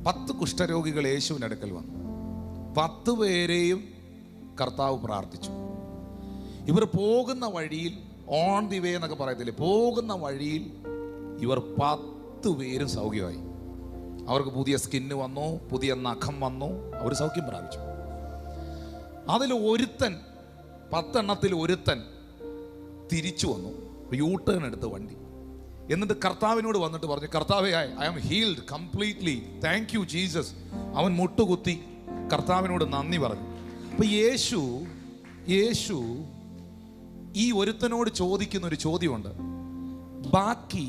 10 കുഷ്ഠരോഗികൾ യേശുവിൻ്റെ അടുക്കൽ വന്നു. 10 പേരെയും കർത്താവ് പ്രാർത്ഥിച്ചു. ഇവർ പോകുന്ന വഴിയിൽ, ഓൺ ദി വേ എന്നൊക്കെ പറയത്തില്ലേ, പോകുന്ന വഴിയിൽ ഇവർ 10 പേരും സൗഖ്യമായി. അവർക്ക് പുതിയ സ്കിന്ന് വന്നു, പുതിയ നഖം വന്നു, അവർ സൗഖ്യം പ്രാപിച്ചു. അതിൽ ഒരുത്തൻ, 10 എണ്ണത്തിൽ ഒരുത്തൻ തിരിച്ചു വന്നു, യൂട്ടേൺ എടുത്ത് വണ്ടി. എന്നിട്ട് കർത്താവിനോട് വന്നിട്ട് പറഞ്ഞു, കർത്താവേ, I am healed completely, thank you Jesus. അവൻ മുട്ടുകുത്തി കർത്താവിനോട് നന്ദി പറഞ്ഞു. അപ്പൊ യേശു ഈ ഒരുത്തനോട് ചോദിക്കുന്ന ഒരു ചോദ്യമുണ്ട്, ബാക്കി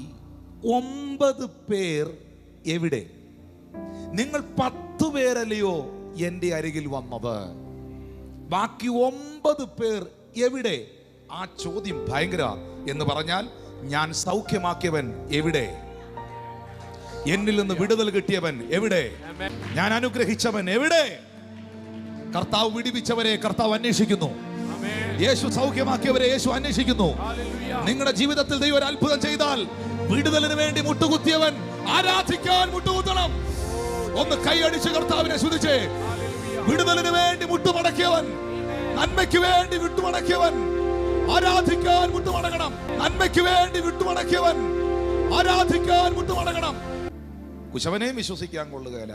9 പേർ എവിടെ? നിങ്ങൾ 10 പേരല്ലയോ എൻ്റെ അരികിൽ വന്നത്, ബാക്കി 9 പേർ എവിടെ? ആ ചോദ്യം ഭയങ്കര. എന്ന് പറഞ്ഞാൽ, ഞാൻ സൗഖ്യമാക്കിയവൻ എവിടെ? എന്നിൽ നിന്ന് വിടുതൽ കിട്ടിയവൻ എവിടെ? ഞാൻ അനുഗ്രഹിച്ചവൻ എവിടെ? കർത്താവ് വിടുവിച്ചവരെ കർത്താവ് അന്വേഷിക്കുന്നു. യേശു സൗഖ്യമാക്കിയവരെ യേശു അന്വേഷിക്കുന്നു. നിങ്ങളുടെ ജീവിതത്തിൽ ദൈവം ഒരു അത്ഭുതം ചെയ്താൽ, വിടുതലിന് വേണ്ടി മുട്ടുകുത്തിയവൻ ആരാധിക്കാൻ മുട്ടുകുത്തണം. ഒന്ന് കൈയടിച്ച് കർത്താവിനെ സ്തുതിച്ചേ. വിടുതലിന് വേണ്ടി മുട്ടുമടക്കിയവൻ, നന്മയ്ക്ക് വേണ്ടി വിട്ടുമടക്കിയവൻ ആരാധിക്കാൻ മുട്ടുമടങ്ങണം. നന്മയ്ക്ക് വേണ്ടി വിട്ടുമടക്കിയവൻ ആരാധിക്കാൻ മുട്ടുമടങ്ങണം. കുശവനെയും വിശ്വസിക്കാൻ കൊള്ളുകയില്ല,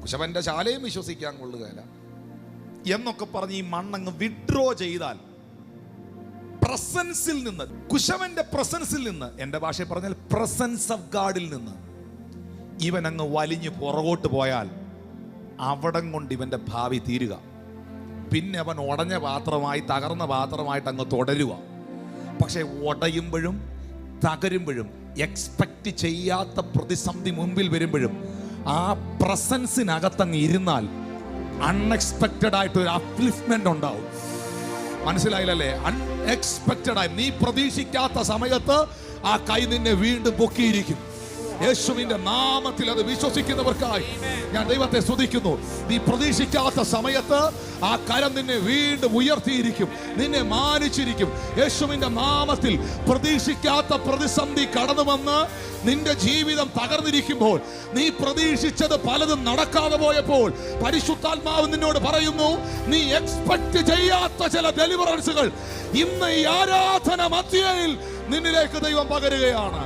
കുശവന്റെ ശാലയും വിശ്വസിക്കാൻ കൊള്ളുകയില്ല എന്നൊക്കെ പറഞ്ഞ് ഈ മണ്ണങ്ങ് വിഡ്രോ ചെയ്താൽ, പ്രസൻസിൽ നിന്ന്, കുശവന്റെ പ്രസൻസിൽ നിന്ന്, എന്റെ ഭാഷയിൽ പറഞ്ഞാൽ പ്രസൻസ് ഓഫ് ഗാഡിൽ നിന്ന് ഇവൻ അങ്ങ് വലിഞ്ഞു പുറകോട്ട് പോയാൽ അവിടം കൊണ്ട് ഇവന്റെ ഭാവി തീരുക. പിന്നെ അവൻ ഉടഞ്ഞ പാത്രമായി, തകർന്ന പാത്രമായിട്ട് അങ്ങ് തുടരുക. പക്ഷെ ഉടയുമ്പോഴും തകരുമ്പോഴും, എക്സ്പെക്ട് ചെയ്യാത്ത പ്രതിസന്ധി മുമ്പിൽ വരുമ്പോഴും ആ പ്രസൻസിനകത്തങ്ങ് ഇരുന്നാൽ അൺഎക്സ്പെക്റ്റഡ് ആയിട്ട് ഒരു അപ്ലിഫ്റ്റ്മെന്റ് ഉണ്ടാവും. മനസ്സിലായില്ലല്ലേ? അൺഎക്സ്പെക്റ്റഡ് ആയി, നീ പ്രതീക്ഷിക്കാത്ത സമയത്ത് ആ കൈ നിന്നെ വീണ്ടും പൊക്കിയിരിക്കും. യേശുവിന്റെ നാമത്തിൽ അത് വിശ്വസിക്കുന്നവർക്കായി ഞാൻ ദൈവത്തെ സ്തുതിക്കുന്നു. നീ പ്രതീക്ഷിക്കാത്ത സമയത്ത് ആ കരം നിന്നെ വീണ്ടും ഉയർത്തിയിരിക്കും, നിന്നെ മാനിച്ചിരിക്കും. യേശുവിന്റെ നാമത്തിൽ പ്രതീക്ഷിക്കാത്ത പ്രതിസന്ധി കടന്നു വന്ന് നിന്റെ ജീവിതം തകർന്നിരിക്കുമ്പോൾ, നീ പ്രതീക്ഷിച്ചത് പലതും നടക്കാതെ പോയപ്പോൾ, പരിശുദ്ധാത്മാവ് നിന്നോട് പറയുന്നു, നീ എക്സ്പെക്ട് ചെയ്യാത്ത ചില ഡെലിവറൻസുകൾ ഇന്ന് ഈ ആരാധന മധ്യയിൽ നിന്നിലേക്ക് ദൈവം പകരുകയാണ്.